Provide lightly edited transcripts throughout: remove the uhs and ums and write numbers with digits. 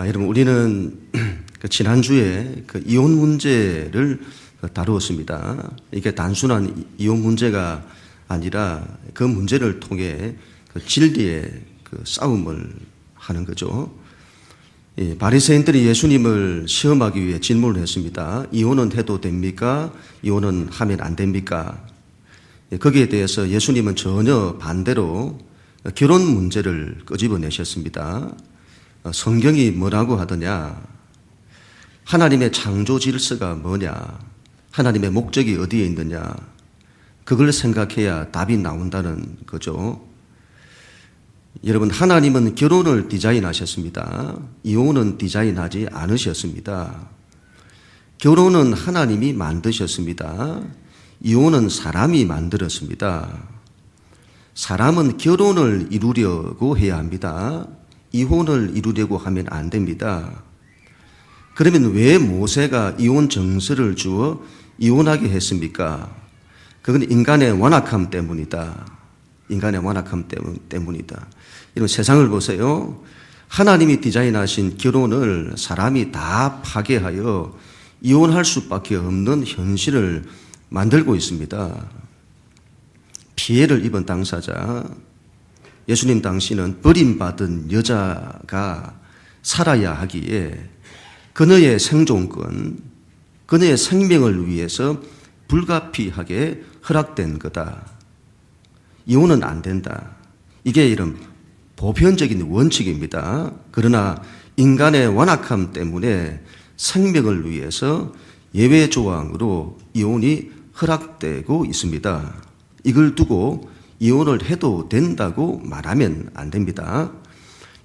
여러분, 우리는 지난주에 이혼 문제를 다루었습니다. 이게 단순한 이혼 문제가 아니라 그 문제를 통해 진리의 싸움을 하는 거죠. 바리새인들이 예수님을 시험하기 위해 질문을 했습니다. 이혼은 해도 됩니까? 이혼은 하면 안 됩니까? 거기에 대해서 예수님은 전혀 반대로 결혼 문제를 끄집어내셨습니다. 성경이 뭐라고 하더냐? 하나님의 창조 질서가 뭐냐? 하나님의 목적이 어디에 있느냐? 그걸 생각해야 답이 나온다는 거죠. 여러분, 하나님은 결혼을 디자인하셨습니다. 이혼은 디자인하지 않으셨습니다. 결혼은 하나님이 만드셨습니다. 이혼은 사람이 만들었습니다. 사람은 결혼을 이루려고 해야 합니다. 이혼을 이루려고 하면 안 됩니다. 그러면 왜 모세가 이혼 정서를 주어 이혼하게 했습니까? 그건 인간의 완악함 때문이다. 인간의 완악함 때문이다. 이런 세상을 보세요. 하나님이 디자인하신 결혼을 사람이 다 파괴하여 이혼할 수밖에 없는 현실을 만들고 있습니다. 피해를 입은 당사자, 예수님 당시는 버림받은 여자가 살아야 하기에 그녀의 생존권, 그녀의 생명을 위해서 불가피하게 허락된 거다. 이혼은 안 된다. 이게 이런 보편적인 원칙입니다. 그러나 인간의 완악함 때문에 생명을 위해서 예외 조항으로 이혼이 허락되고 있습니다. 이걸 두고 이혼을 해도 된다고 말하면 안 됩니다.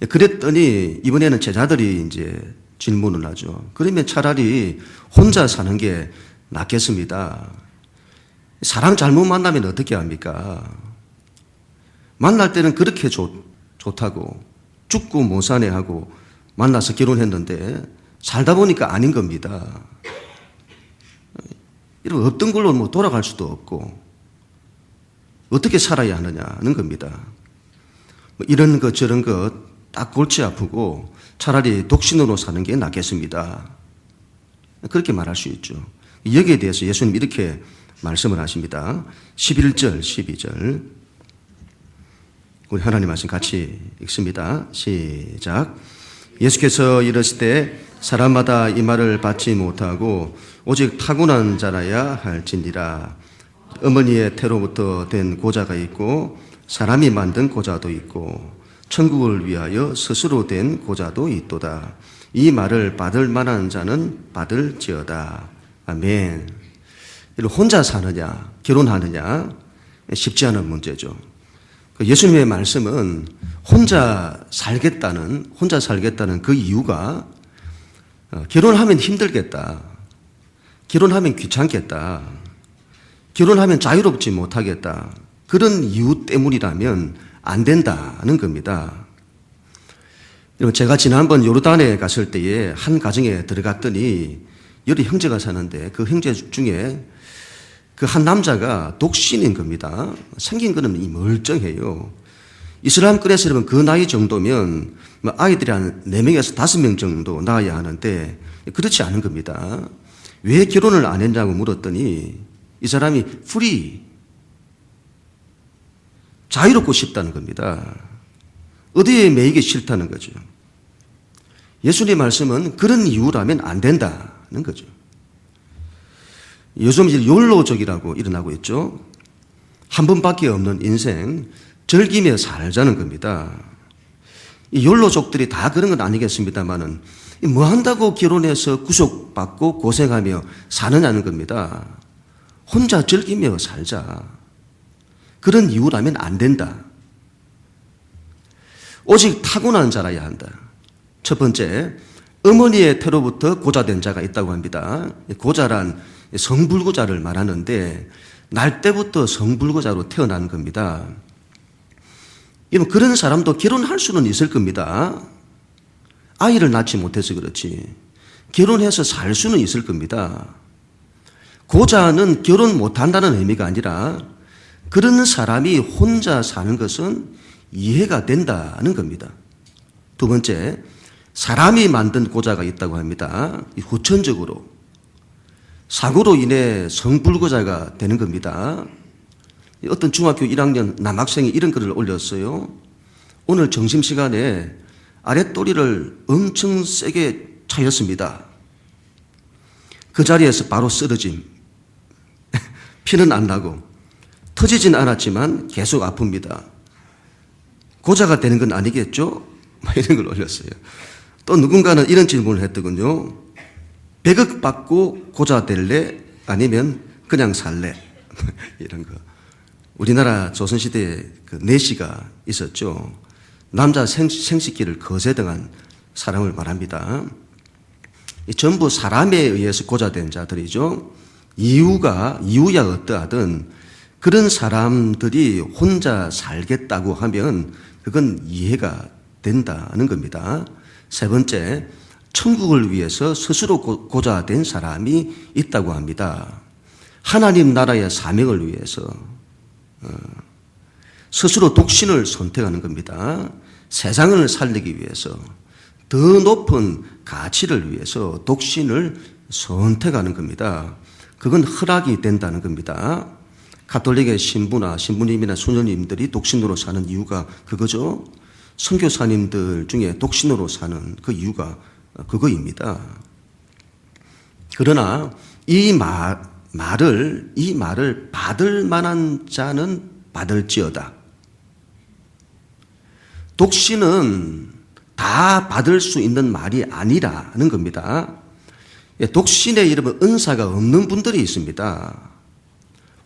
그랬더니 이번에는 제자들이 이제 질문을 하죠. 그러면 차라리 혼자 사는 게 낫겠습니다. 사람 잘못 만나면 어떻게 합니까? 만날 때는 그렇게 좋다고 죽고 못 사네 하고 만나서 결혼했는데 살다 보니까 아닌 겁니다. 이런 없던 걸로 뭐 돌아갈 수도 없고 어떻게 살아야 하느냐는 겁니다. 이런 것 저런 것 딱 골치 아프고 차라리 독신으로 사는 게 낫겠습니다. 그렇게 말할 수 있죠. 여기에 대해서 예수님 이렇게 말씀을 하십니다. 11절, 12절. 우리 하나님 말씀 같이 읽습니다. 시작. 예수께서 이르시되 사람마다 이 말을 받지 못하고 오직 타고난 자라야 할지니라. 어머니의 태로부터 된 고자가 있고 사람이 만든 고자도 있고 천국을 위하여 스스로 된 고자도 있도다. 이 말을 받을 만한 자는 받을지어다. 아멘. 혼자 사느냐 결혼하느냐 쉽지 않은 문제죠. 예수님의 말씀은 혼자 살겠다는 그 이유가 결혼하면 힘들겠다. 결혼하면 귀찮겠다. 결혼하면 자유롭지 못하겠다. 그런 이유 때문이라면 안 된다는 겁니다. 제가 지난번 요르단에 갔을 때에 한 가정에 들어갔더니 여러 형제가 사는데 그 형제 중에 그 한 남자가 독신인 겁니다. 생긴 거는 멀쩡해요. 이슬람권에서 여러분 그 나이 정도면 아이들이 한 4명에서 5명 정도 낳아야 하는데 그렇지 않은 겁니다. 왜 결혼을 안 했냐고 물었더니 이 사람이 프리, 자유롭고 싶다는 겁니다. 어디에 매이기 싫다는 거죠. 예수님의 말씀은 그런 이유라면 안 된다는 거죠. 요즘 이제 욜로족이라고 일어나고 있죠. 한 번밖에 없는 인생 즐기며 살자는 겁니다. 이 욜로족들이 다 그런 건 아니겠습니다만은 뭐 한다고 결혼해서 구속받고 고생하며 사느냐는 겁니다. 혼자 즐기며 살자. 그런 이유라면 안 된다. 오직 타고난 자라야 한다. 첫 번째, 어머니의 태로부터 고자된 자가 있다고 합니다. 고자란 성불고자를 말하는데 날 때부터 성불고자로 태어난 겁니다. 그런 사람도 결혼할 수는 있을 겁니다. 아이를 낳지 못해서 그렇지. 결혼해서 살 수는 있을 겁니다. 고자는 결혼 못한다는 의미가 아니라 그런 사람이 혼자 사는 것은 이해가 된다는 겁니다. 두 번째, 사람이 만든 고자가 있다고 합니다. 후천적으로. 사고로 인해 성불고자가 되는 겁니다. 어떤 중학교 1학년 남학생이 이런 글을 올렸어요. 오늘 점심시간에 아랫도리를 엄청 세게 차였습니다. 그 자리에서 바로 쓰러짐. 피는 안 나고 터지진 않았지만 계속 아픕니다. 고자가 되는 건 아니겠죠? 이런 걸 올렸어요. 또 누군가는 이런 질문을 했더군요. 100억 받고 고자 될래? 아니면 그냥 살래? 이런 거. 우리나라 조선시대에 그 내시가 있었죠. 남자 생식기를 거세등한 사람을 말합니다. 전부 사람에 의해서 고자된 자들이죠. 이유야 어떠하든 그런 사람들이 혼자 살겠다고 하면 그건 이해가 된다는 겁니다. 세 번째, 천국을 위해서 스스로 고자된 사람이 있다고 합니다. 하나님 나라의 사명을 위해서 스스로 독신을 선택하는 겁니다. 세상을 살리기 위해서 더 높은 가치를 위해서 독신을 선택하는 겁니다. 그건 허락이 된다는 겁니다. 가톨릭의 신부님이나 수녀님들이 독신으로 사는 이유가 그거죠. 선교사님들 중에 독신으로 사는 그 이유가 그거입니다. 그러나 이 말을 받을 만한 자는 받을지어다. 독신은 다 받을 수 있는 말이 아니라는 겁니다. 독신에 이르면 은사가 없는 분들이 있습니다.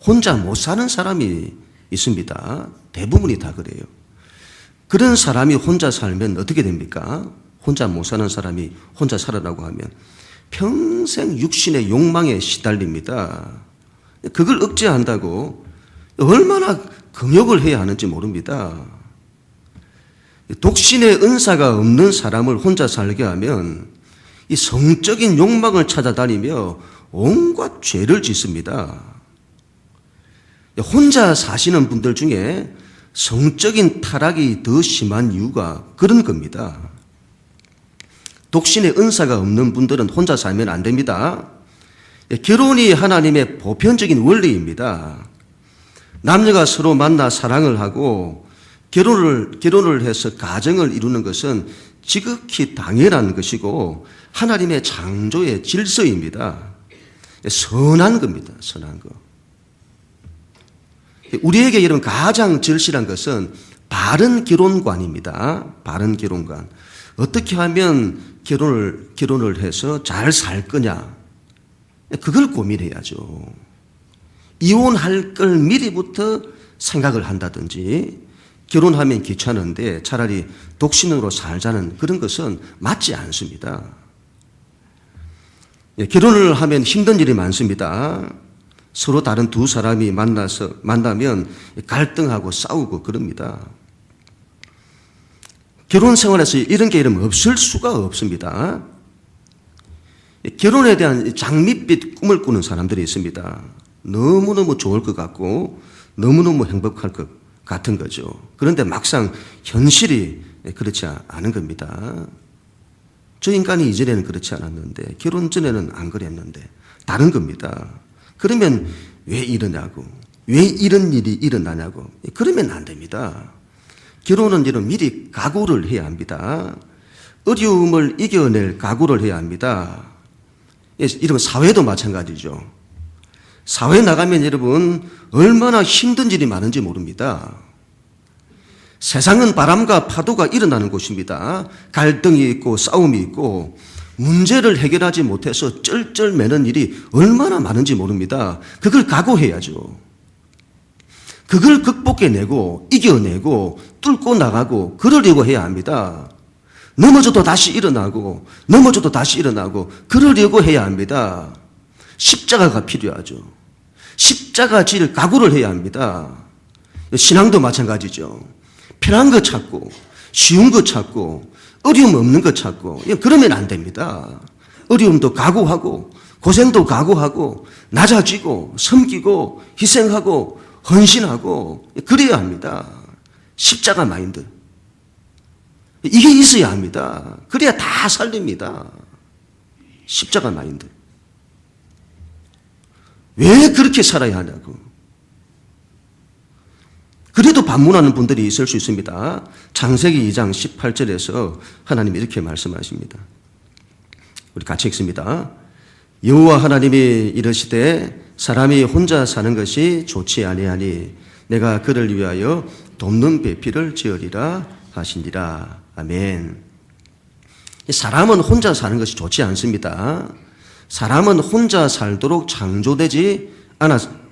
혼자 못 사는 사람이 있습니다. 대부분이 다 그래요. 그런 사람이 혼자 살면 어떻게 됩니까? 혼자 못 사는 사람이 혼자 살아라고 하면 평생 육신의 욕망에 시달립니다. 그걸 억제한다고 얼마나 금욕을 해야 하는지 모릅니다. 독신의 은사가 없는 사람을 혼자 살게 하면 이 성적인 욕망을 찾아다니며 온갖 죄를 짓습니다. 혼자 사시는 분들 중에 성적인 타락이 더 심한 이유가 그런 겁니다. 독신의 은사가 없는 분들은 혼자 살면 안 됩니다. 결혼이 하나님의 보편적인 원리입니다. 남녀가 서로 만나 사랑을 하고 결혼을 해서 가정을 이루는 것은 지극히 당연한 것이고 하나님의 창조의 질서입니다. 선한 겁니다. 선한 거. 우리에게 이런 가장 절실한 것은 바른 결혼관입니다. 바른 결혼관. 어떻게 하면 결혼을 해서 잘 살 거냐. 그걸 고민해야죠. 이혼할 걸 미리부터 생각을 한다든지 결혼하면 귀찮은데 차라리 독신으로 살자는 그런 것은 맞지 않습니다. 결혼을 하면 힘든 일이 많습니다. 서로 다른 두 사람이 만나면 갈등하고 싸우고 그럽니다. 결혼 생활에서 이런 게 없을 수가 없습니다. 결혼에 대한 장밋빛 꿈을 꾸는 사람들이 있습니다. 너무너무 좋을 것 같고 너무너무 행복할 것 같은 거죠. 그런데 막상 현실이 그렇지 않은 겁니다. 저 인간이 이전에는 그렇지 않았는데 결혼 전에는 안 그랬는데 다른 겁니다. 그러면 왜 이러냐고, 왜 이런 일이 일어나냐고. 그러면 안 됩니다. 결혼은 이런 미리 각오를 해야 합니다. 어려움을 이겨낼 각오를 해야 합니다. 이런 사회도 마찬가지죠. 사회 나가면 여러분 얼마나 힘든 일이 많은지 모릅니다. 세상은 바람과 파도가 일어나는 곳입니다. 갈등이 있고 싸움이 있고 문제를 해결하지 못해서 쩔쩔매는 일이 얼마나 많은지 모릅니다. 그걸 각오해야죠. 그걸 극복해내고 이겨내고 뚫고 나가고 그러려고 해야 합니다. 넘어져도 다시 일어나고 넘어져도 다시 일어나고 그러려고 해야 합니다. 십자가가 필요하죠. 십자가 질 각오를 해야 합니다. 신앙도 마찬가지죠. 편한 거 찾고 쉬운 거 찾고 어려움 없는 거 찾고 그러면 안 됩니다. 어려움도 각오하고 고생도 각오하고 낮아지고 섬기고 희생하고 헌신하고 그래야 합니다. 십자가 마인드. 이게 있어야 합니다. 그래야 다 살립니다. 십자가 마인드. 왜 그렇게 살아야 하냐고. 그래도 반문하는 분들이 있을 수 있습니다. 창세기 2장 18절에서 하나님이 이렇게 말씀하십니다. 우리 같이 읽습니다. 여호와 하나님이 이르시되 사람이 혼자 사는 것이 좋지 아니하니 내가 그를 위하여 돕는 배필을 지으리라 하시니라. 아멘. 사람은 혼자 사는 것이 좋지 않습니다. 사람은 혼자 살도록 창조되지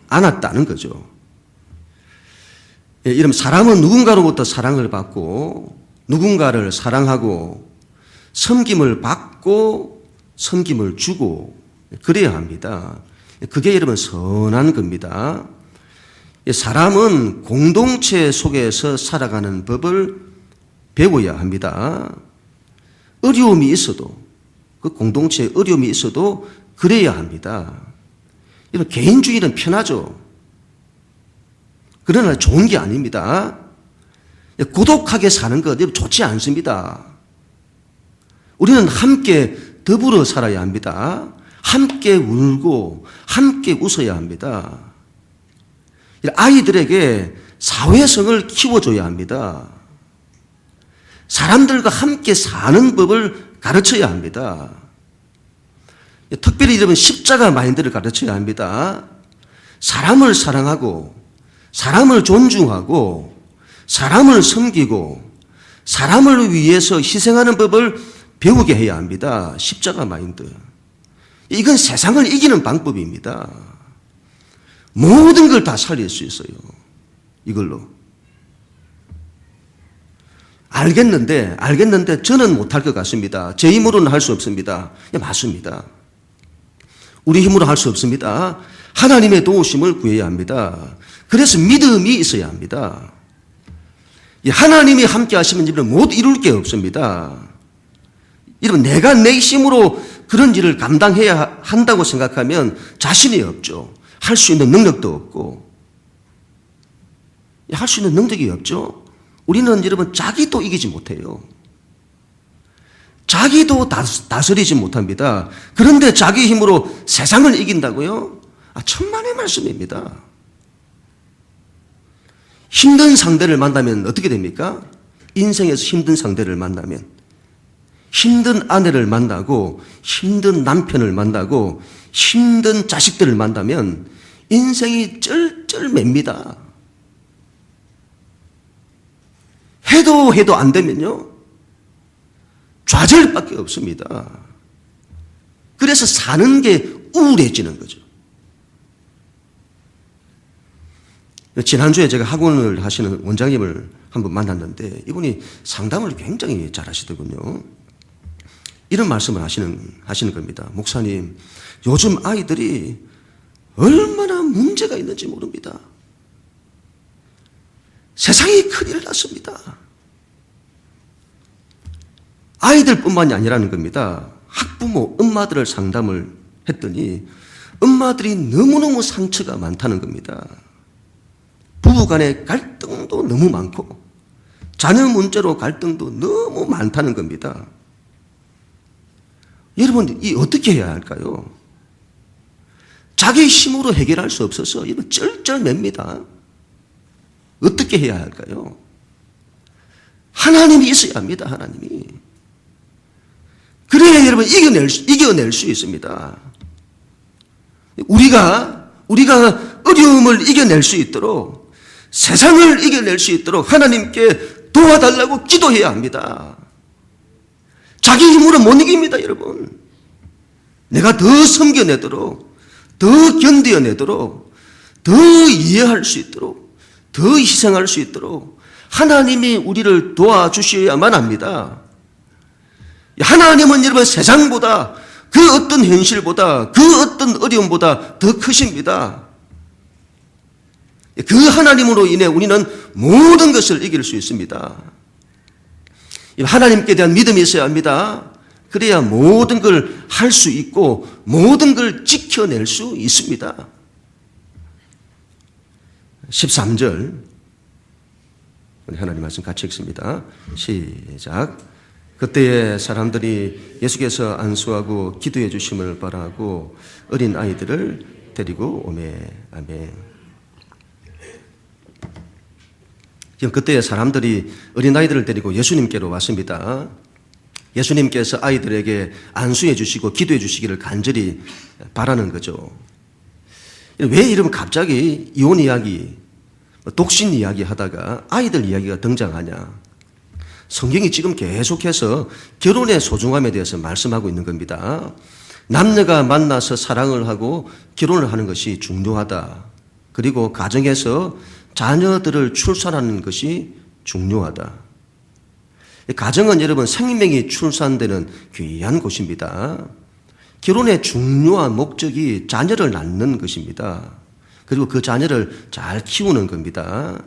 않았다는 거죠. 이러면 사람은 누군가로부터 사랑을 받고 누군가를 사랑하고 섬김을 받고 섬김을 주고 그래야 합니다. 그게 여러분 선한 겁니다. 사람은 공동체 속에서 살아가는 법을 배워야 합니다. 어려움이 있어도 그 공동체에 어려움이 있어도 그래야 합니다. 이런 개인주의는 편하죠. 그러나 좋은 게 아닙니다. 고독하게 사는 것 좋지 않습니다. 우리는 함께 더불어 살아야 합니다. 함께 울고 함께 웃어야 합니다. 아이들에게 사회성을 키워줘야 합니다. 사람들과 함께 사는 법을 가르쳐야 합니다. 특별히 이러면 십자가 마인드를 가르쳐야 합니다. 사람을 사랑하고 사람을 존중하고 사람을 섬기고 사람을 위해서 희생하는 법을 배우게 해야 합니다. 십자가 마인드. 이건 세상을 이기는 방법입니다. 모든 걸 다 살릴 수 있어요. 이걸로. 알겠는데 저는 못할 것 같습니다. 제 힘으로는 할 수 없습니다. 맞습니다. 우리 힘으로 할 수 없습니다. 하나님의 도우심을 구해야 합니다. 그래서 믿음이 있어야 합니다. 하나님이 함께 하시면 이런 못 이룰 게 없습니다. 이러면 내가 내 힘으로 그런 일을 감당해야 한다고 생각하면 자신이 없죠. 할 수 있는 능력도 없고. 할 수 있는 능력이 없죠. 우리는 여러분 자기도 이기지 못해요. 자기도 다스리지 못합니다. 그런데 자기 힘으로 세상을 이긴다고요? 천만의 말씀입니다. 힘든 상대를 만나면 어떻게 됩니까? 인생에서 힘든 상대를 만나면 힘든 아내를 만나고 힘든 남편을 만나고 힘든 자식들을 만나면 인생이 쩔쩔맵니다. 해도 안 되면요 좌절밖에 없습니다. 그래서 사는 게 우울해지는 거죠. 지난주에 제가 학원을 하시는 원장님을 한번 만났는데 이분이 상담을 굉장히 잘 하시더군요. 이런 말씀을 하시는 겁니다. 목사님, 요즘 아이들이 얼마나 문제가 있는지 모릅니다. 세상이 큰일 났습니다. 아이들뿐만이 아니라는 겁니다. 학부모, 엄마들을 상담을 했더니 엄마들이 너무너무 상처가 많다는 겁니다. 부부간의 갈등도 너무 많고 자녀 문제로 갈등도 너무 많다는 겁니다. 여러분, 이 어떻게 해야 할까요? 자기 힘으로 해결할 수 없어서 이거 쩔쩔맵니다. 어떻게 해야 할까요? 하나님이 있어야 합니다. 하나님이. 그래야 여러분 이겨낼 수 있습니다. 우리가 어려움을 이겨낼 수 있도록 세상을 이겨낼 수 있도록 하나님께 도와달라고 기도해야 합니다. 자기 힘으로 못 이깁니다, 여러분. 내가 더 섬겨내도록, 더 견뎌내도록, 더 이해할 수 있도록, 더 희생할 수 있도록 하나님이 우리를 도와주셔야만 합니다. 하나님은 여러분 세상보다 그 어떤 현실보다 그 어떤 어려움보다 더 크십니다. 그 하나님으로 인해 우리는 모든 것을 이길 수 있습니다. 하나님께 대한 믿음이 있어야 합니다. 그래야 모든 걸 할 수 있고 모든 걸 지켜낼 수 있습니다. 13절 하나님 말씀 같이 읽습니다. 시작. 그때에 사람들이 예수께서 안수하고 기도해 주심을 바라고 어린 아이들을 데리고 오매. 아멘. 지금 그때에 사람들이 어린 아이들을 데리고 예수님께로 왔습니다. 예수님께서 아이들에게 안수해 주시고 기도해 주시기를 간절히 바라는 거죠. 왜 이러면 갑자기 이혼 이야기, 독신 이야기 하다가 아이들 이야기가 등장하냐? 성경이 지금 계속해서 결혼의 소중함에 대해서 말씀하고 있는 겁니다. 남녀가 만나서 사랑을 하고 결혼을 하는 것이 중요하다. 그리고 가정에서 자녀들을 출산하는 것이 중요하다. 가정은 여러분 생명이 출산되는 귀한 곳입니다. 결혼의 중요한 목적이 자녀를 낳는 것입니다. 그리고 그 자녀를 잘 키우는 겁니다.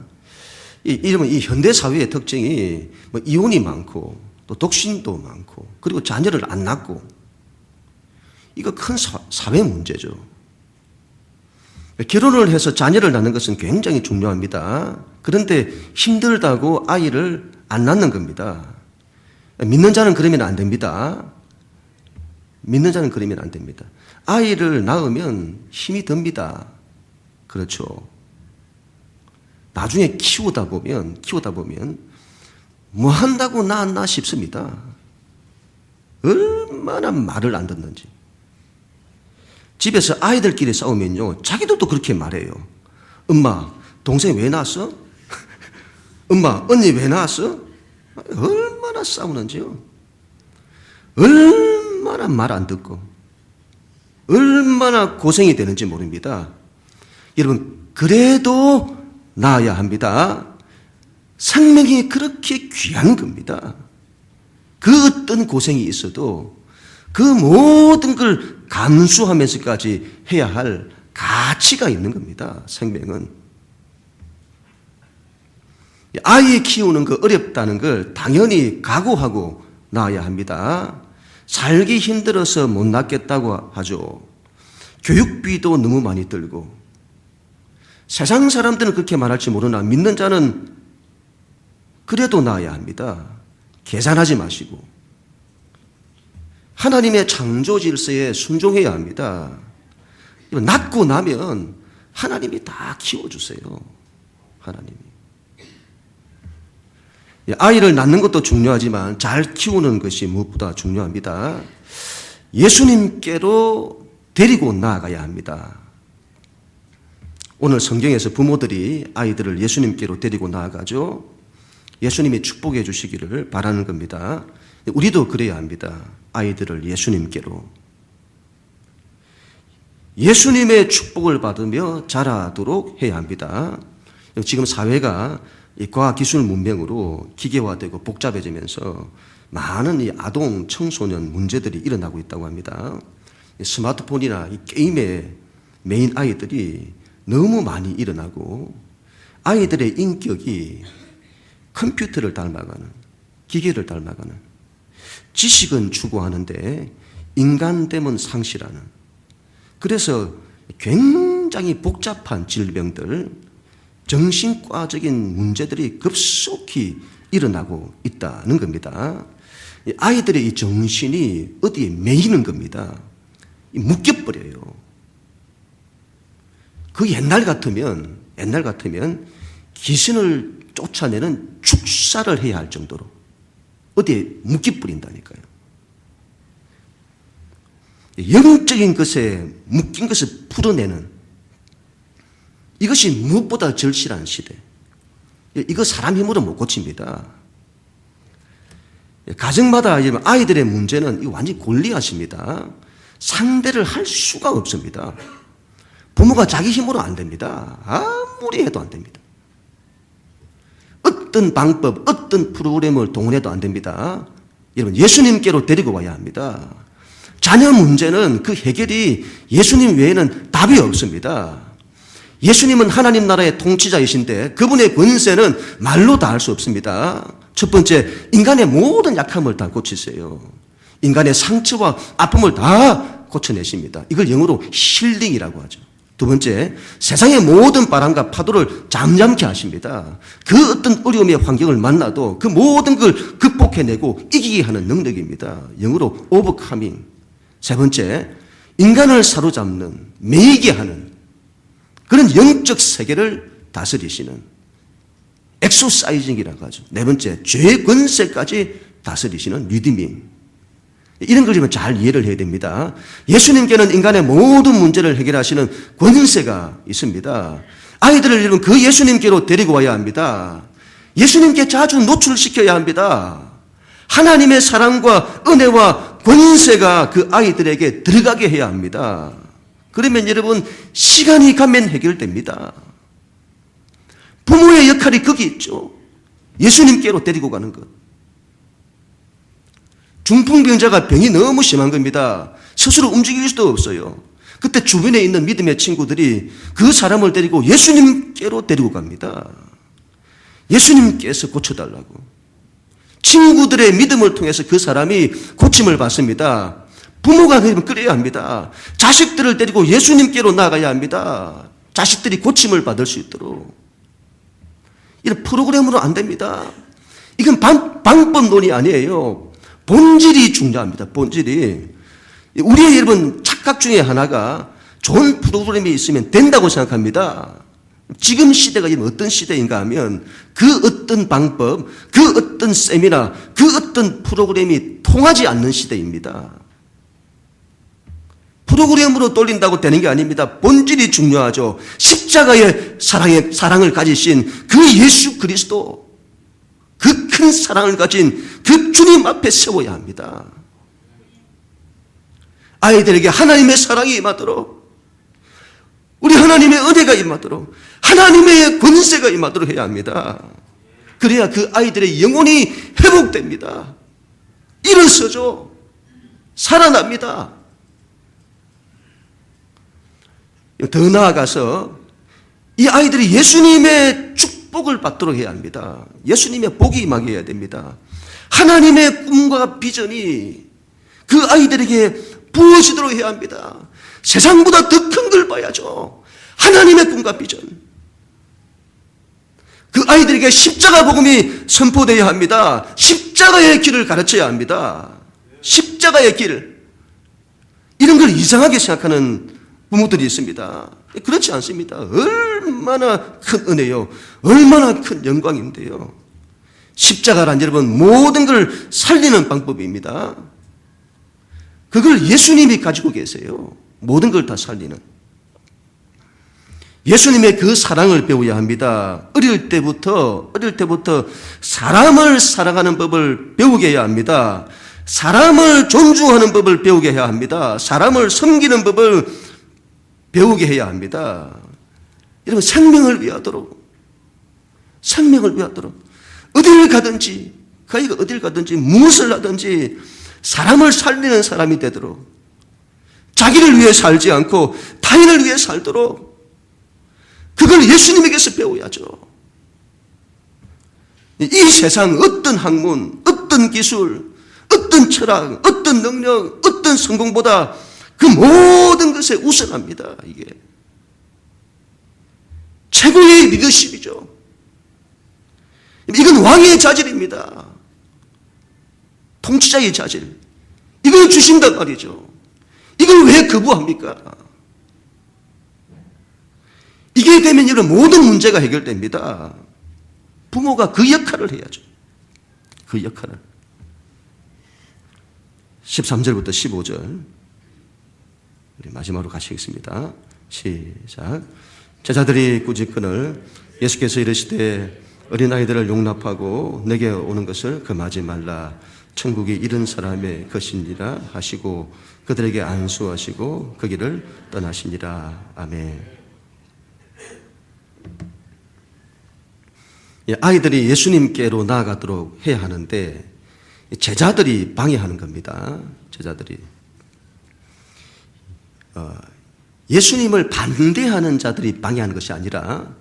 이러면 이 현대 사회의 특징이 이혼이 많고 또 독신도 많고 그리고 자녀를 안 낳고 이거 큰 사회 문제죠. 결혼을 해서 자녀를 낳는 것은 굉장히 중요합니다. 그런데 힘들다고 아이를 안 낳는 겁니다. 믿는 자는 그러면 안 됩니다. 믿는 자는 그러면 안 됩니다. 아이를 낳으면 힘이 듭니다. 그렇죠. 나중에 키우다 보면 뭐 한다고 낳았나 싶습니다. 얼마나 말을 안 듣는지. 집에서 아이들끼리 싸우면요, 자기들도 그렇게 말해요. 엄마, 동생 왜 낳았어? 엄마, 언니 왜 낳았어? 얼마나 싸우는지요. 얼마나 말 안 듣고 얼마나 고생이 되는지 모릅니다. 여러분, 그래도 낳아야 합니다. 생명이 그렇게 귀한 겁니다. 그 어떤 고생이 있어도 그 모든 걸 감수하면서까지 해야 할 가치가 있는 겁니다. 생명은. 아이 키우는 거 어렵다는 걸 당연히 각오하고 낳아야 합니다. 살기 힘들어서 못 낳겠다고 하죠. 교육비도 너무 많이 들고. 세상 사람들은 그렇게 말할지 모르나 믿는 자는 그래도 낳아야 합니다. 계산하지 마시고. 하나님의 창조 질서에 순종해야 합니다. 낳고 나면 하나님이 다 키워주세요. 하나님이. 아이를 낳는 것도 중요하지만 잘 키우는 것이 무엇보다 중요합니다. 예수님께로 데리고 나아가야 합니다. 오늘 성경에서 부모들이 아이들을 예수님께로 데리고 나아가죠. 예수님이 축복해 주시기를 바라는 겁니다. 우리도 그래야 합니다. 아이들을 예수님께로. 예수님의 축복을 받으며 자라도록 해야 합니다. 지금 사회가 과학기술 문명으로 기계화되고 복잡해지면서 많은 이 아동, 청소년 문제들이 일어나고 있다고 합니다. 스마트폰이나 이 게임에 메인 아이들이 너무 많이 일어나고 아이들의 인격이 컴퓨터를 닮아가는, 기계를 닮아가는, 지식은 추구하는데 인간됨은 상실하는, 그래서 굉장히 복잡한 질병들, 정신과적인 문제들이 급속히 일어나고 있다는 겁니다. 아이들의 이 정신이 어디에 매이는 겁니다. 묶여버려요. 그 옛날 같으면 귀신을 쫓아내는 축사를 해야 할 정도로 어디에 묶여버린다니까요. 영적인 것에 묶인 것을 풀어내는, 이것이 무엇보다 절실한 시대. 이거 사람 힘으로 못 고칩니다. 가정마다 아이들의 문제는 완전히 골리앗입니다. 상대를 할 수가 없습니다. 부모가 자기 힘으로 안 됩니다. 아무리 해도 안 됩니다. 어떤 방법, 어떤 프로그램을 동원해도 안 됩니다. 여러분, 예수님께로 데리고 와야 합니다. 자녀 문제는 그 해결이 예수님 외에는 답이 없습니다. 예수님은 하나님 나라의 통치자이신데 그분의 권세는 말로 다 할 수 없습니다. 첫 번째, 인간의 모든 약함을 다 고치세요. 인간의 상처와 아픔을 다 고쳐내십니다. 이걸 영어로 힐링이라고 하죠. 두 번째, 세상의 모든 바람과 파도를 잠잠케 하십니다. 그 어떤 어려움의 환경을 만나도 그 모든 걸 극복해내고 이기게 하는 능력입니다. 영어로 overcoming. 세 번째, 인간을 사로잡는, 매이게 하는 그런 영적 세계를 다스리시는 엑소사이징이라고 하죠. 네 번째, 죄의 권세까지 다스리시는 리디밍. 이런 걸 좀 잘 이해를 해야 됩니다. 예수님께는 인간의 모든 문제를 해결하시는 권세가 있습니다. 아이들을 여러분 그 예수님께로 데리고 와야 합니다. 예수님께 자주 노출시켜야 합니다. 하나님의 사랑과 은혜와 권세가 그 아이들에게 들어가게 해야 합니다. 그러면 여러분 시간이 가면 해결됩니다. 부모의 역할이 거기 있죠. 예수님께로 데리고 가는 것. 중풍병자가 병이 너무 심한 겁니다. 스스로 움직일 수도 없어요. 그때 주변에 있는 믿음의 친구들이 그 사람을 데리고 예수님께로 데리고 갑니다. 예수님께서 고쳐달라고. 친구들의 믿음을 통해서 그 사람이 고침을 받습니다. 부모가 그래야 합니다. 자식들을 데리고 예수님께로 나가야 합니다. 자식들이 고침을 받을 수 있도록. 이런 프로그램으로 안 됩니다. 이건 방법론이 아니에요. 본질이 중요합니다. 본질이. 우리의 여러분 착각 중에 하나가 좋은 프로그램이 있으면 된다고 생각합니다. 지금 시대가 어떤 시대인가 하면 그 어떤 방법, 그 어떤 세미나, 그 어떤 프로그램이 통하지 않는 시대입니다. 프로그램으로 돌린다고 되는 게 아닙니다. 본질이 중요하죠. 십자가의 사랑을 가지신 그 예수 그리스도, 그 큰 사랑을 가진 그 주님 앞에 세워야 합니다. 아이들에게 하나님의 사랑이 임하도록, 우리 하나님의 은혜가 임하도록, 하나님의 권세가 임하도록 해야 합니다. 그래야 그 아이들의 영혼이 회복됩니다. 일어서죠. 살아납니다. 더 나아가서 이 아이들이 예수님의 축복을 받도록 해야 합니다. 예수님의 복이 임하게 해야 됩니다. 하나님의 꿈과 비전이 그 아이들에게 부어지도록 해야 합니다. 세상보다 더 큰 걸 봐야죠. 하나님의 꿈과 비전. 그 아이들에게 십자가 복음이 선포되어야 합니다. 십자가의 길을 가르쳐야 합니다. 십자가의 길. 이런 걸 이상하게 생각하는 부모들이 있습니다. 그렇지 않습니다. 얼마나 큰 은혜요. 얼마나 큰 영광인데요. 십자가란 여러분 모든 걸 살리는 방법입니다. 그걸 예수님이 가지고 계세요. 모든 걸 다 살리는. 예수님의 그 사랑을 배워야 합니다. 어릴 때부터 사람을 사랑하는 법을 배우게 해야 합니다. 사람을 존중하는 법을 배우게 해야 합니다. 사람을 섬기는 법을 배우게 해야 합니다. 여러분 생명을 위하도록, 어딜 가든지, 그 아이가 어딜 가든지 무엇을 하든지 사람을 살리는 사람이 되도록, 자기를 위해 살지 않고 타인을 위해 살도록, 그걸 예수님에게서 배워야죠. 이 세상 어떤 학문, 어떤 기술, 어떤 철학, 어떤 능력, 어떤 성공보다 그 모든 것에 우선합니다. 이게 최고의 리더십이죠. 이건 왕의 자질입니다. 통치자의 자질. 이걸 주신단 말이죠. 이걸 왜 거부합니까? 이게 되면 이런 모든 문제가 해결됩니다. 부모가 그 역할을 해야죠. 그 역할을. 13절부터 15절 우리 마지막으로 가시겠습니다. 시작. 제자들이 꾸짖거늘 예수께서 이르시되 어린아이들을 용납하고 내게 오는 것을 금하지 말라. 천국이 이런 사람의 것이니라 하시고 그들에게 안수하시고 그 길을 떠나시니라. 아멘. 아이들이 예수님께로 나아가도록 해야 하는데 제자들이 방해하는 겁니다. 제자들이 예수님을 반대하는 자들이 방해하는 것이 아니라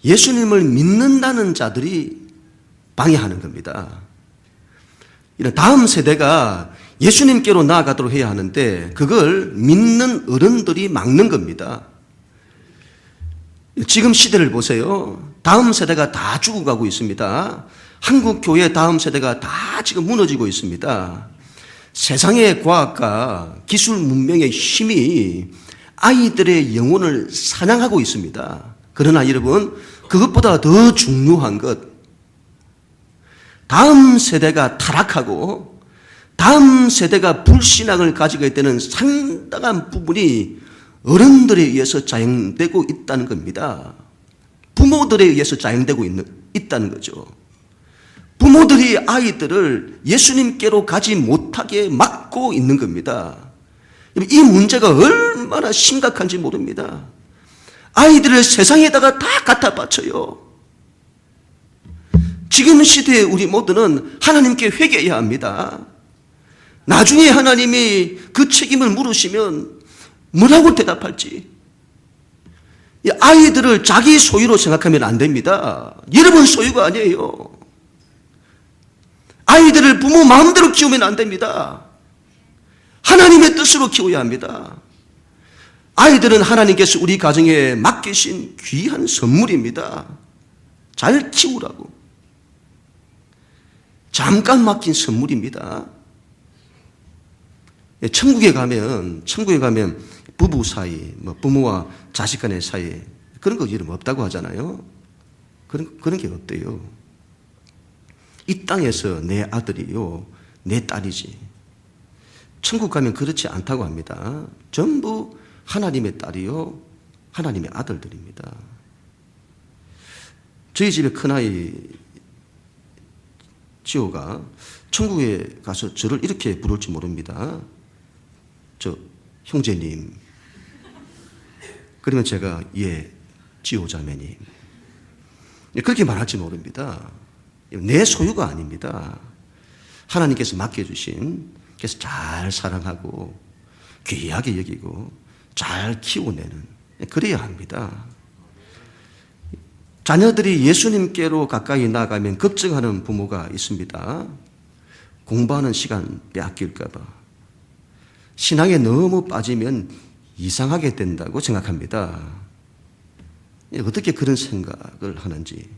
예수님을 믿는다는 자들이 방해하는 겁니다. 이런 다음 세대가 예수님께로 나아가도록 해야 하는데 그걸 믿는 어른들이 막는 겁니다. 지금 시대를 보세요. 다음 세대가 다 죽어가고 있습니다. 한국 교회 다음 세대가 다 지금 무너지고 있습니다. 세상의 과학과 기술 문명의 힘이 아이들의 영혼을 사냥하고 있습니다. 그러나 여러분, 그것보다 더 중요한 것, 다음 세대가 타락하고 다음 세대가 불신앙을 가지게 되는 상당한 부분이 어른들에 의해서 자행되고 있다는 겁니다. 부모들에 의해서 자행되고 있다는 거죠. 부모들이 아이들을 예수님께로 가지 못하게 막고 있는 겁니다. 이 문제가 얼마나 심각한지 모릅니다. 아이들을 세상에다가 다 갖다 바쳐요. 지금 시대에 우리 모두는 하나님께 회개해야 합니다. 나중에 하나님이 그 책임을 물으시면 뭐라고 대답할지. 아이들을 자기 소유로 생각하면 안 됩니다. 여러분 소유가 아니에요. 아이들을 부모 마음대로 키우면 안 됩니다. 하나님의 뜻으로 키워야 합니다. 아이들은 하나님께서 우리 가정에 맡기신 귀한 선물입니다. 잘 키우라고. 잠깐 맡긴 선물입니다. 천국에 가면 부부 사이, 부모와 자식 간의 사이, 그런 거 이름 없다고 하잖아요. 그런 게 없대요. 이 땅에서 내 아들이요, 내 딸이지. 천국 가면 그렇지 않다고 합니다. 전부 하나님의 딸이요, 하나님의 아들들입니다. 저희 집에 큰아이 지호가 천국에 가서 저를 이렇게 부를지 모릅니다. 저 형제님. 그러면 제가 예, 지호 자매님. 그렇게 말할지 모릅니다. 내 소유가 아닙니다. 하나님께서 맡겨주신, 그래서 잘 사랑하고 귀하게 여기고 잘 키워내는, 그래야 합니다. 자녀들이 예수님께로 가까이 나가면 걱정하는 부모가 있습니다. 공부하는 시간 빼앗길까 봐. 신앙에 너무 빠지면 이상하게 된다고 생각합니다. 어떻게 그런 생각을 하는지.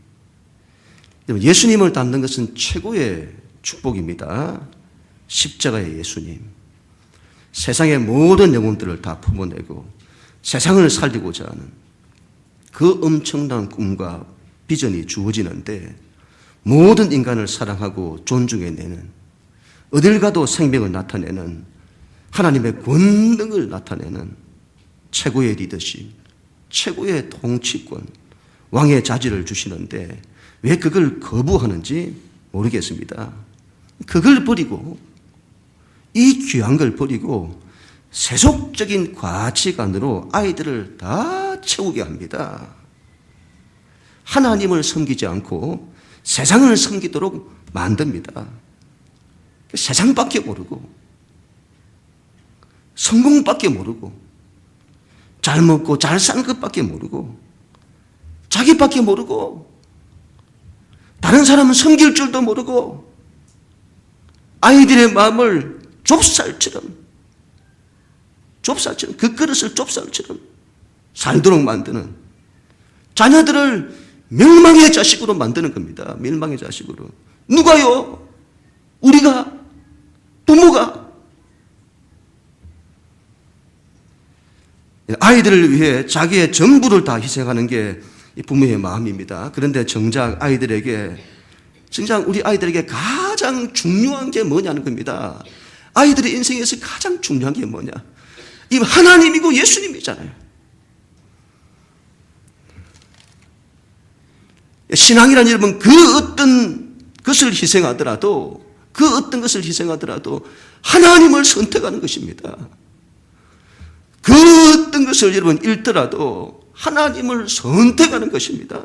예수님을 닮는 것은 최고의 축복입니다. 십자가의 예수님. 세상의 모든 영혼들을 다 품어내고 세상을 살리고자 하는 그 엄청난 꿈과 비전이 주어지는데, 모든 인간을 사랑하고 존중해내는, 어딜 가도 생명을 나타내는, 하나님의 권능을 나타내는 최고의 리더십, 최고의 통치권, 왕의 자질을 주시는데 왜 그걸 거부하는지 모르겠습니다. 그걸 버리고, 이 귀한 걸 버리고 세속적인 가치관으로 아이들을 다 채우게 합니다. 하나님을 섬기지 않고 세상을 섬기도록 만듭니다. 세상밖에 모르고, 성공밖에 모르고, 잘 먹고 잘 사는 것밖에 모르고, 자기밖에 모르고, 다른 사람은 섬길 줄도 모르고, 아이들의 마음을 좁쌀처럼 그 그릇을 좁쌀처럼 살도록 만드는, 자녀들을 멸망의 자식으로 만드는 겁니다. 멸망의 자식으로. 누가요? 우리가, 부모가. 아이들을 위해 자기의 전부를 다 희생하는 게 부모의 마음입니다. 그런데 정작 우리 아이들에게 가장 중요한 게 뭐냐는 겁니다. 아이들의 인생에서 가장 중요한 게 뭐냐? 이 하나님이고 예수님이잖아요. 신앙이란 여러분, 그 어떤 것을 희생하더라도 하나님을 선택하는 것입니다. 그 어떤 것을 여러분 잃더라도 하나님을 선택하는 것입니다.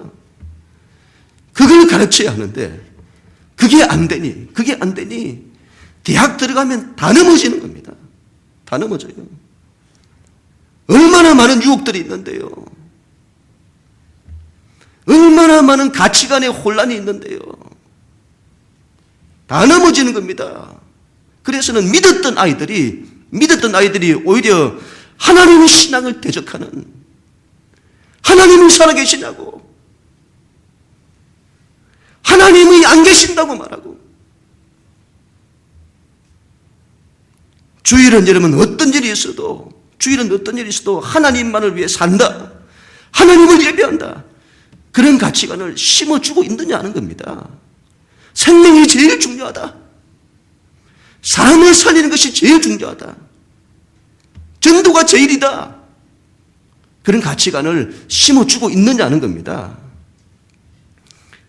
그걸 가르쳐야 하는데 그게 안 되니 대학 들어가면 다 넘어지는 겁니다. 다 넘어져요. 얼마나 많은 유혹들이 있는데요. 얼마나 많은 가치관의 혼란이 있는데요. 다 넘어지는 겁니다. 그래서는 믿었던 아이들이 오히려 하나님의 신앙을 대적하는, 하나님이 살아계시냐고. 하나님이 안 계신다고 말하고. 주일은 여러분 어떤 일이 있어도, 주일은 어떤 일이 있어도 하나님만을 위해 산다. 하나님을 예배한다. 그런 가치관을 심어주고 있느냐 하는 겁니다. 생명이 제일 중요하다. 사람을 살리는 것이 제일 중요하다. 전도가 제일이다. 그런 가치관을 심어주고 있느냐는 겁니다.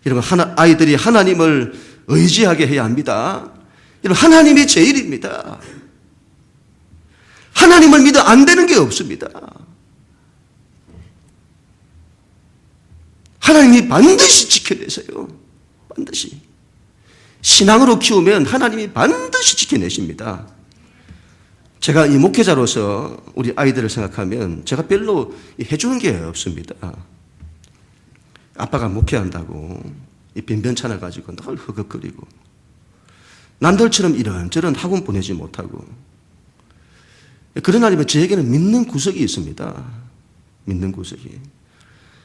여러분, 아이들이 하나님을 의지하게 해야 합니다. 여러분, 하나님이 제일입니다. 하나님을 믿어 안 되는 게 없습니다. 하나님이 반드시 지켜내세요. 반드시. 신앙으로 키우면 하나님이 반드시 지켜내십니다. 제가 이 목회자로서 우리 아이들을 생각하면 제가 별로 해주는 게 없습니다. 아빠가 목회한다고 이 변변찮아 가지고 늘 허걱거리고 남들처럼 이런저런 학원 보내지 못하고 그런 아니면 저에게는 믿는 구석이 있습니다. 믿는 구석이.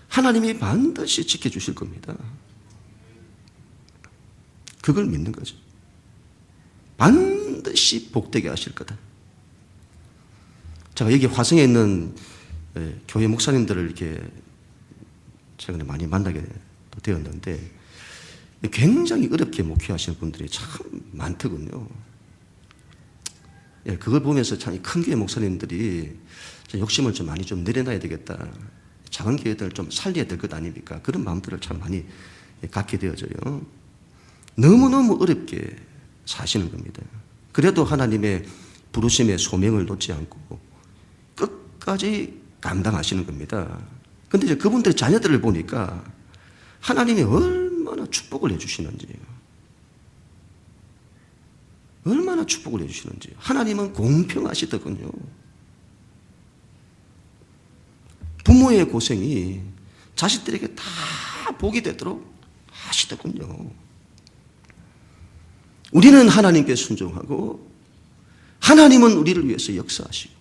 하나님이 반드시 지켜주실 겁니다. 그걸 믿는 거죠. 반드시 복되게 하실 거다. 제가 여기 화성에 있는 교회 목사님들을 이렇게 최근에 많이 만나게 되었는데 굉장히 어렵게 목회하시는 분들이 참 많더군요. 그걸 보면서 참 큰 교회 목사님들이 욕심을 좀 많이 좀 내려놔야 되겠다. 작은 교회들을 좀 살려야 될 것 아닙니까? 그런 마음들을 참 많이 갖게 되어져요. 너무너무 어렵게 사시는 겁니다. 그래도 하나님의 부르심의 소명을 놓지 않고 끝까지 감당하시는 겁니다. 그런데 이제 그분들의 자녀들을 보니까 하나님이 얼마나 축복을 해주시는지, 얼마나 축복을 해주시는지. 하나님은 공평하시더군요. 부모의 고생이 자식들에게 다 복이 되도록 하시더군요. 우리는 하나님께 순종하고 하나님은 우리를 위해서 역사하시고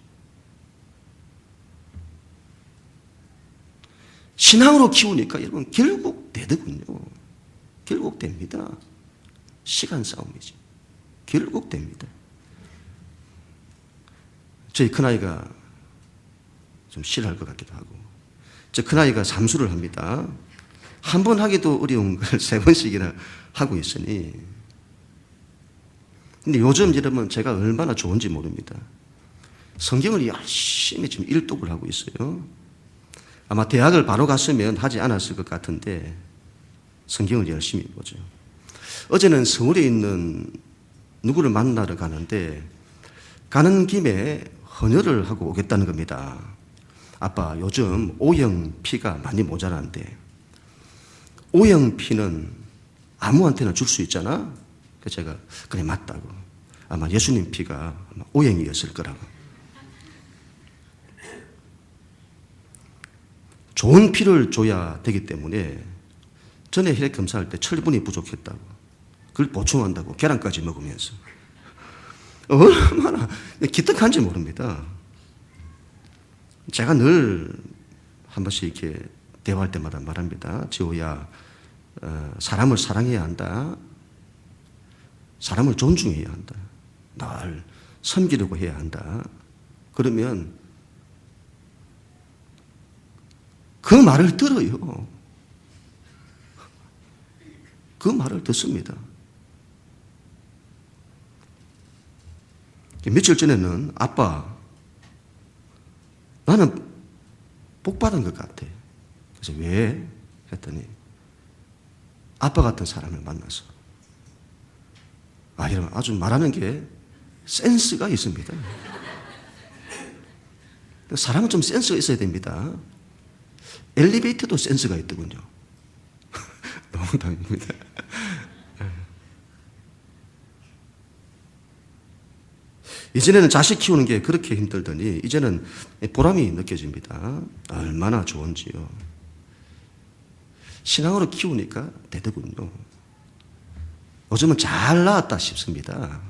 신앙으로 키우니까 여러분 결국 되더군요. 결국 됩니다. 시간 싸움이지. 결국 됩니다. 저희 큰아이가 좀 싫어할 것 같기도 하고 저 큰아이가 삼수를 합니다. 한 번 하기도 어려운 걸 세 번씩이나 하고 있으니 근데 요즘 여러분 제가 얼마나 좋은지 모릅니다. 성경을 열심히 지금 일독을 하고 있어요. 아마 대학을 바로 갔으면 하지 않았을 것 같은데 성경을 열심히 보죠. 어제는 서울에 있는 누구를 만나러 가는데 가는 김에 헌혈을 하고 오겠다는 겁니다. 아빠 요즘 O형 피가 많이 모자란데 O형 피는 아무한테나 줄 수 있잖아. 그래서 제가 그래 맞다고. 아마 예수님 피가 O형이었을 거라고. 좋은 피를 줘야 되기 때문에 전에 혈액 검사할 때 철분이 부족했다고. 그걸 보충한다고 계란까지 먹으면서 얼마나 기특한지 모릅니다. 제가 늘 한 번씩 이렇게 대화할 때마다 말합니다. 지호야, 사람을 사랑해야 한다. 사람을 존중해야 한다. 늘 섬기려고 해야 한다. 그러면 그 말을 들어요. 그 말을 듣습니다. 며칠 전에는 아빠, 나는 복 받은 것 같아. 그래서 왜? 했더니 아빠 같은 사람을 만나서. 아, 여러분 아주 말하는 게 센스가 있습니다. 사람은 좀 센스가 있어야 됩니다. 엘리베이터도 센스가 있더군요. 농담입니다. 이전에는 자식 키우는 게 그렇게 힘들더니 이제는 보람이 느껴집니다. 얼마나 좋은지요. 신앙으로 키우니까 되더군요. 요즘은 잘 나왔다 싶습니다.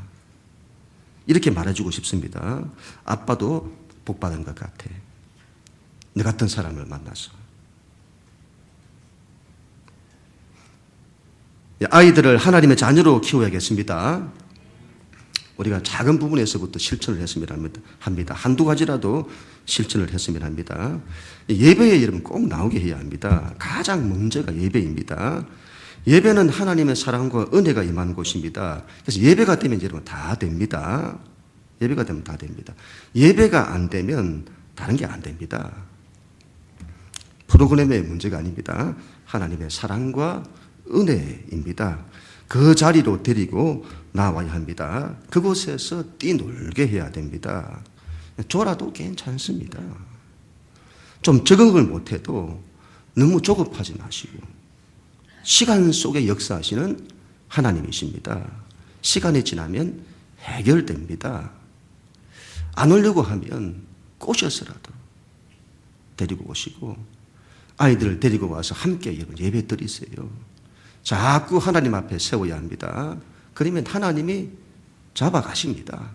이렇게 말해주고 싶습니다. 아빠도 복 받은 것 같아. 너 같은 사람을 만나서. 아이들을 하나님의 자녀로 키워야겠습니다. 우리가 작은 부분에서부터 실천을 했으면 합니다. 한두 가지라도 실천을 했으면 합니다. 예배의 이름 꼭 나오게 해야 합니다. 가장 먼저가 예배입니다. 예배는 하나님의 사랑과 은혜가 임하는 곳입니다. 그래서 예배가 되면 여러분 다 됩니다. 예배가 되면 다 됩니다. 예배가 안 되면 다른 게 안 됩니다. 프로그램의 문제가 아닙니다. 하나님의 사랑과 은혜입니다. 그 자리로 데리고 나와야 합니다. 그곳에서 뛰놀게 해야 됩니다. 졸아도 괜찮습니다. 좀 적응을 못해도 너무 조급하지 마시고 시간 속에 역사하시는 하나님이십니다. 시간이 지나면 해결됩니다. 안 오려고 하면 꼬셔서라도 데리고 오시고 아이들을 데리고 와서 함께 예배 드리세요. 자꾸 하나님 앞에 세워야 합니다. 그러면 하나님이 잡아가십니다.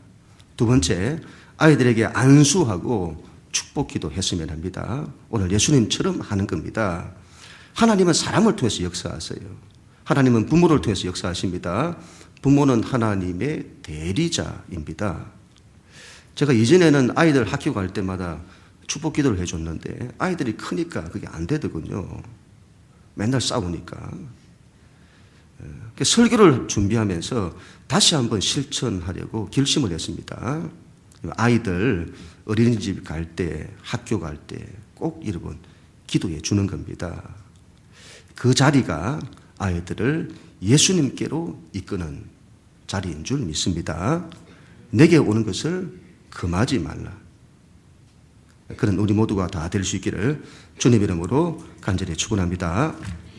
두 번째, 아이들에게 안수하고 축복기도 했으면 합니다. 오늘 예수님처럼 하는 겁니다. 하나님은 사람을 통해서 역사하세요. 하나님은 부모를 통해서 역사하십니다. 부모는 하나님의 대리자입니다. 제가 이전에는 아이들 학교 갈 때마다 축복기도를 해줬는데 아이들이 크니까 그게 안 되더군요. 맨날 싸우니까. 설교를 준비하면서 다시 한번 실천하려고 결심을 했습니다. 아이들 어린이집 갈 때, 학교 갈 때 꼭 여러분 기도해 주는 겁니다. 그 자리가 아이들을 예수님께로 이끄는 자리인 줄 믿습니다. 내게 오는 것을 금하지 말라. 그런 우리 모두가 다 될 수 있기를 주님 이름으로 간절히 축원합니다.